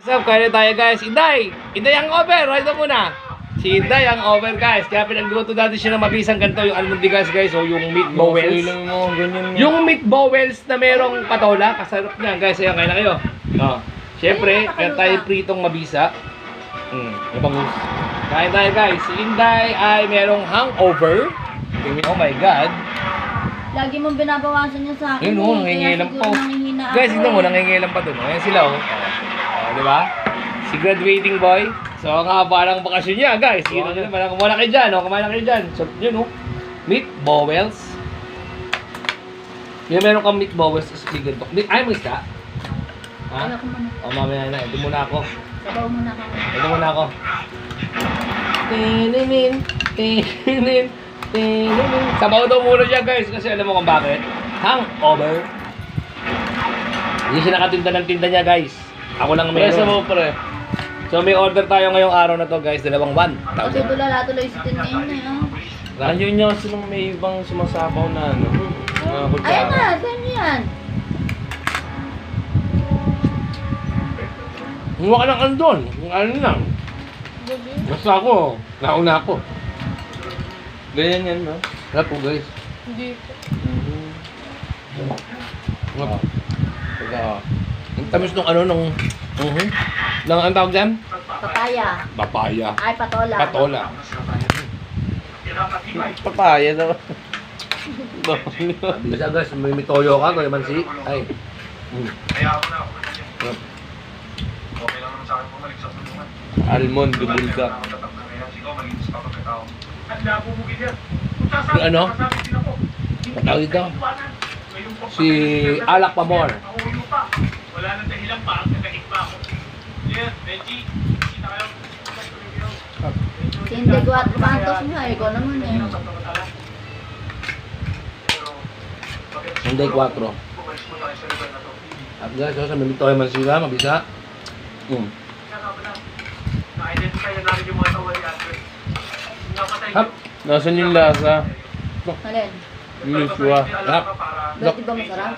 What's up? Kaya tayo guys. Inday! Inday ang over! Right na muna. Si Inday ang over guys. Kaya pinagluto natin siya ng mabisang ganito. Yung almondigas guys. O yung meat bowels. Yung meat bowels na merong patola. Kasarap niya guys. Ayan, kaya na kayo. Oh. Siyempre, kaya tayo pritong mabisa. Nabangus. Kaya tayo guys. Si Inday ay merong hangover. Oh my God. Lagi mong binabawasan niya sa akin. Yun o, nangingilam pa. Guys, tignan mo, nangingilam pa dun. Ayan sila o. Diba? Si graduating boy. So, ang haba ng bakasyon niya, guys. Kumain na kayo dyan, o. Kumain na kayo dyan. So, yun o. Meat bowels. May meron kang meat bowels sa chicken talk. Ay, mo isda? Ha? Ayaw ko muna. O, mamaya na. Ito muna ako. Sabaw muna ka. Ito muna ako. Tininin. Tininin. Tininin. Sabaw daw muna siya, guys. Kasi alam mo kung bakit? Hangover. Hindi siya nakatinda ng tinda niya, guys. Ako lang meron. Presa mo, pre. So may order tayo ngayong araw na to guys, dalawang 1,000. Kasi tulala-tuloy si Tinay na Nandiyon niya kasi nung may ibang sumasapaw na ano. Ayun na, saan yan? Huwag ka ng andon, kung ano lang. Basta ako, nauna ako. Ganyan yan, no? Sarap po guys. Hindi. Ang tamis nung ano, nung ang tawag dyan? Papaya. Papaya. Ay, patola. Patola. Papaya daw. Bisa guys, may toyo ka, kaya mansi. Ay. Almond, dubulga. Si ano? Tawag ito? Si Alak Pamor. Wala nang dahilan pa ang nagahit pa ako. Yes, Benji, kita kayo. Hindi ko at pantos mo. Ikaw naman eh. Hindi 4. At guys, sa may toyo mansila, mabisa. Na-identify na namin yung mga tawag natin. Hap. Nasaan yung lasa? Alin? Miswa. Hap. Ba't di ba masarap?